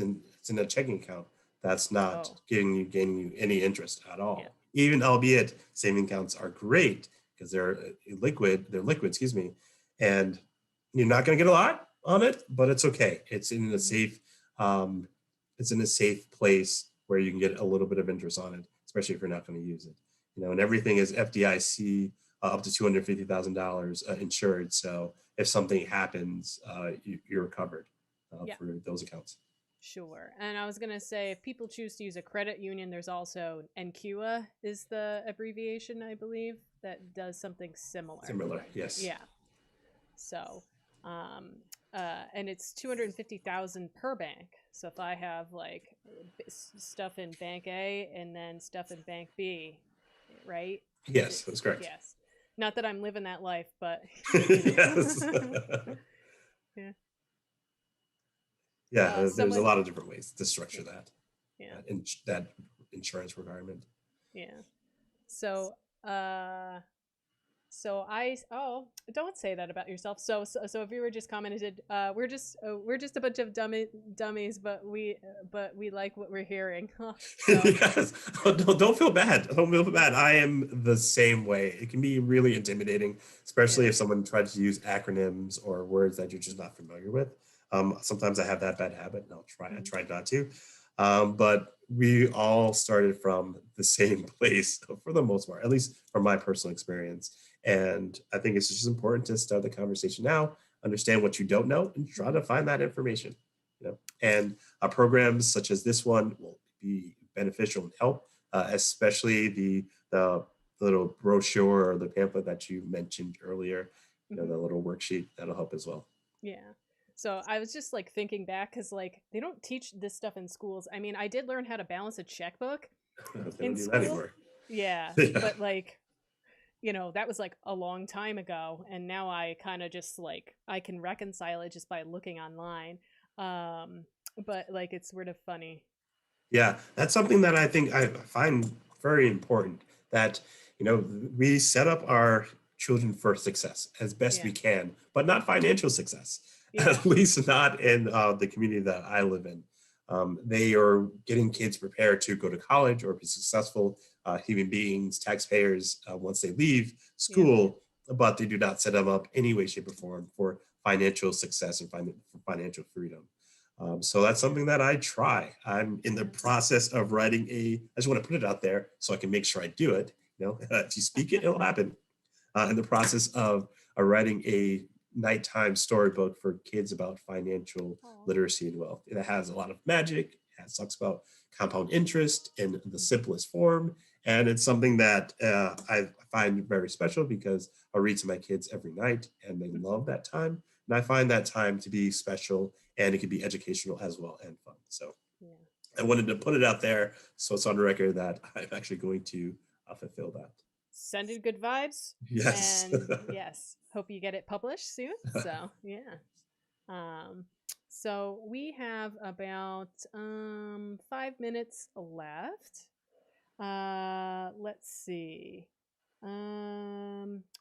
in a checking account. That's not gaining you any interest at all. Even albeit saving accounts are great because they're liquid, excuse me, and you're not going to get a lot on it, but it's okay. It's in a safe place where you can get a little bit of interest on it, especially if you're not going to use it. And everything is FDIC up to $250,000 insured. So if something happens, you're covered for those accounts.
Sure. And I was going to say, if people choose to use a credit union, there's also NQA is the abbreviation, I believe, that does something similar.
Similar, yes.
Yeah. So, and it's $250,000 per bank. So if I have, like, stuff in Bank A and then stuff in Bank B, right?
Yes, that's correct.
Yes. Not that I'm living that life, but
yes.
Yeah.
Yeah, there's a lot of different ways to structure that.
Yeah.
That insurance requirement.
Yeah. So don't say that about yourself. So if you were just commented, we're just a bunch of dummies, but we like what we're hearing.
Yes. Don't feel bad. Don't feel bad. I am the same way. It can be really intimidating, especially if someone tries to use acronyms or words that you're just not familiar with. Sometimes I have that bad habit, and I tried not to. But we all started from the same place for the most part, at least from my personal experience. And I think it's just important to start the conversation now, understand what you don't know, and try to find that information. And programs such as this one will be beneficial and help. especially the little brochure or the pamphlet that you mentioned earlier, the little worksheet, that'll help as well.
Yeah. So I was just like thinking back because like they don't teach this stuff in schools. I mean, I did learn how to balance a checkbook
They don't
in
do that
school.
anymore.
Yeah.
Yeah.
But like, that was like a long time ago. And now I kind of just like, I can reconcile it just by looking online. Um, but like, it's sort of funny.
Yeah, that's something that I think I find very important, that, we set up our children for success as best
Yeah.
we can, but not financial success,
Yeah.
at least not in the community that I live in. They are getting kids prepared to go to college or be successful human beings, taxpayers, once they leave
Yep.
school, but they do not set them up any way, shape, or form for financial success and for financial freedom. So that's
Yeah.
something that I try. I'm in the
Yeah.
process of writing I just want to put it out there so I can make sure I do it. If you speak it, it'll happen. In the process of writing a nighttime storybook for kids about financial
Aw.
literacy and wealth. It has a lot of magic. It talks about compound interest in the simplest form. And it's something that I find very special because I read to my kids every night and they love that time. And I find that time to be special, and it can be educational as well and fun. So
Yeah.
I wanted to put it out there so it's on the record that I'm actually going to fulfill that.
Sending good vibes.
Yes.
And yes, hope you get it published soon. So, yeah. Um, so we have about 5 minutes left. Let's see.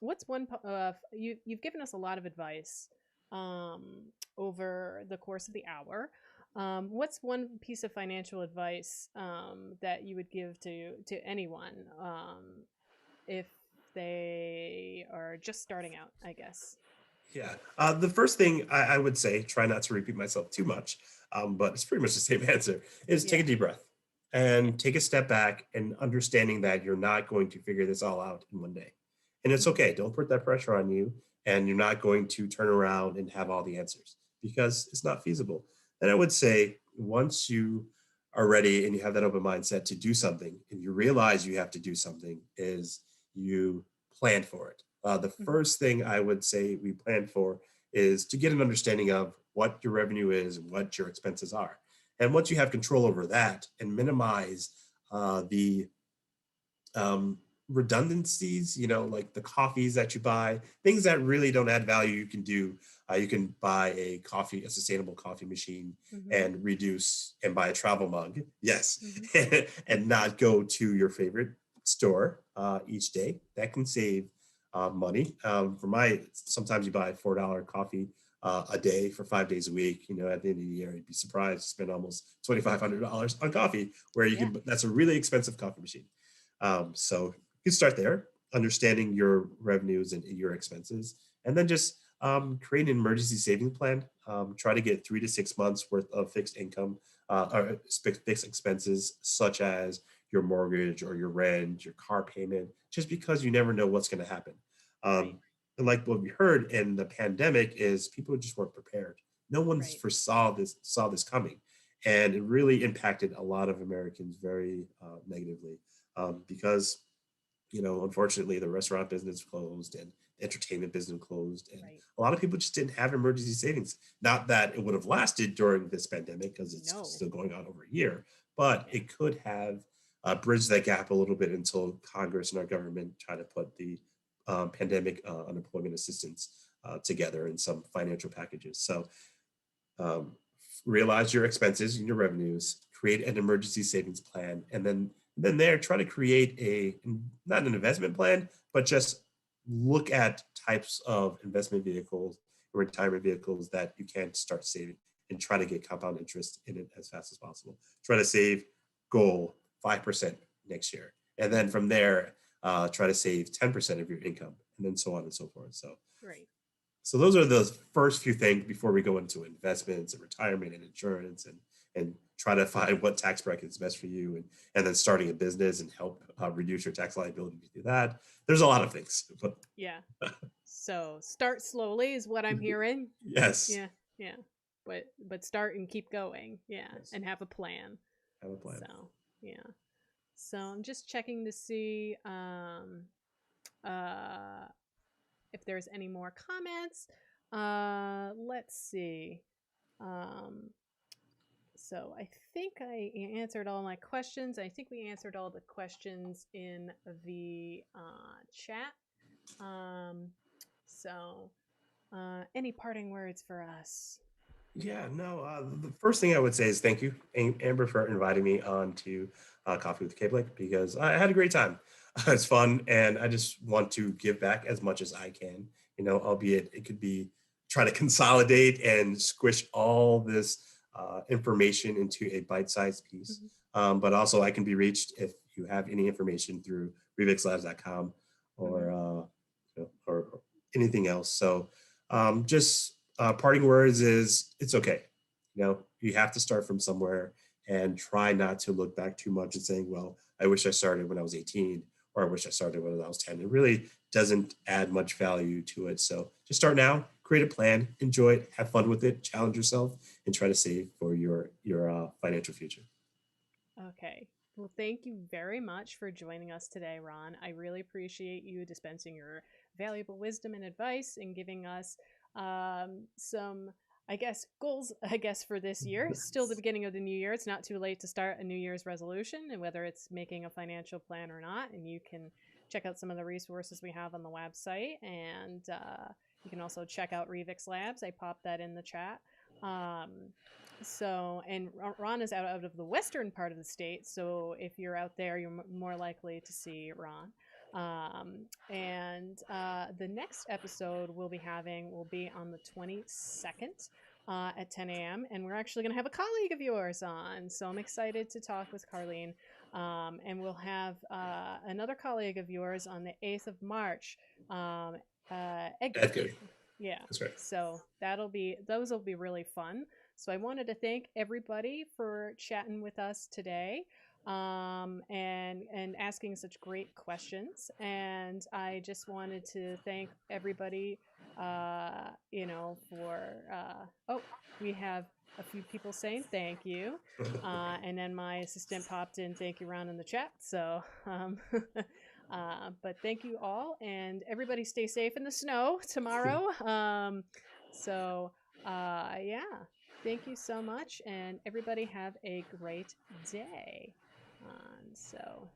What's you've given us a lot of advice um over the course of the hour. What's one piece of financial advice that you would give to anyone if they are just starting out, I guess?
Yeah. The first thing I would say, try not to repeat myself too much, but it's pretty much the same answer, is take a
Yeah.
deep breath
Yeah.
and take a step back and understanding that you're not going to figure this all out in one day. And it's
Mhm.
okay. Don't put that pressure on you. And you're not going to turn around and have all the answers because it's not feasible. And I would say once you are ready and you have that open mindset to do something and you realize you have to do something, is you plan for it. The
Mhm.
first thing I would say we plan for is to get an understanding of what your revenue is and what your expenses are. And once you have control over that and minimize the um, redundancies, like the coffees that you buy, things that really don't add value, you can do. You can buy a sustainable coffee machine
Mhm.
and reduce and buy a travel mug. Yes.
Mhm.
And not go to your favorite store each day. That can save money. Sometimes you buy $4 coffee a day for 5 days a week. At the end of the year, you'd be surprised to spend almost $2,500 on coffee, where
Yeah.
that's a really expensive coffee machine. So you can start there, understanding your revenues and your expenses, and then just create an emergency savings plan. Try to get 3 to 6 months worth of fixed income or fixed expenses, such as your mortgage or your rent, your car payment, just because you never know what's going to happen.
Right.
Um, and like what we heard in the pandemic is people just weren't prepared. No one
Right.
saw this coming, and it really impacted a lot of Americans very negatively because unfortunately the restaurant business closed and the entertainment business closed, and
Right.
a lot of people just didn't have emergency savings. Not that it would have lasted during this pandemic because it's
No.
still going on over a year, but
Yeah.
it could have bridged that gap a little bit until Congress and our government try to put the pandemic unemployment assistance together in some financial packages. So um, realize your expenses and your revenues, create an emergency savings plan, and then there try to create not an investment plan, but just look at types of investment vehicles or retirement vehicles that you can start saving and try to get compound interest in it as fast as possible. Try to save goal 5% next year. And then
Mhm.
from there, try to save 10% of your income, and then so on and so forth.
Right.
So those are the first few things before we go into investments and retirement and insurance, and try to find what tax bracket is best for you, and then starting a business and help reduce your tax liability to do that. There's a lot of things, but
Yeah. So start slowly is what I'm hearing.
yes,
Yeah. Yeah. But start and keep going. Yeah.
yes,
And have a plan.
have a plan.
So, yeah. So I'm just checking to see uh, if there's any more comments. Let's see. Um, so I think I answered all my questions. I think we answered all the questions in the chat. Um, so, any parting words for us?
Yeah, no. The first thing I would say is thank you, Amber, for inviting me on to Coffee with KBLIC because I had a great time. It's fun, and I just want to give back as much as I can. Albeit it could be try to consolidate and squish all this information into a bite-sized piece.
Mm-hmm.
But also, I can be reached if you have any information through revxlabs.com
Mm-hmm.
or anything else. So just parting words is it's okay. You have to start from somewhere and try not to look back too much and saying, well, I wish I started when I was 18 or I wish I started when I was 10. It really doesn't add much value to it. So just start now, create a plan, enjoy it, have fun with it, challenge yourself, and try to save for your financial future.
Okay. Well, thank you very much for joining us today, Ron. I really appreciate you dispensing your valuable wisdom and advice and giving us some, I guess, goals, I guess, for this year. Still the beginning of the new year. It's not too late to start a New Year's resolution, and whether it's making a financial plan or not. And you can check out some of the resources we have on the website. And you can also check out Reeves Labs. I popped that in the chat. So, and Ron is out of the western part of the state. So if you're out there, you're more likely to see Ron. And the next episode we'll be having will be on the 22nd at 10 a.m. And we're actually going to have a colleague of yours on. So I'm excited to talk with Carlene. And we'll have another colleague of yours on the 8th of March, Edgar.
That's good.
Yeah.
That's right.
So those will be really fun. So I wanted to thank everybody for chatting with us today, and asking such great questions. And I just wanted to thank everybody, for oh, we have a few people saying thank you, and then my assistant popped in thank you Ron in the chat. So but thank you all, and everybody stay safe in the snow tomorrow. So yeah. Thank you so much, and everybody have a great day. So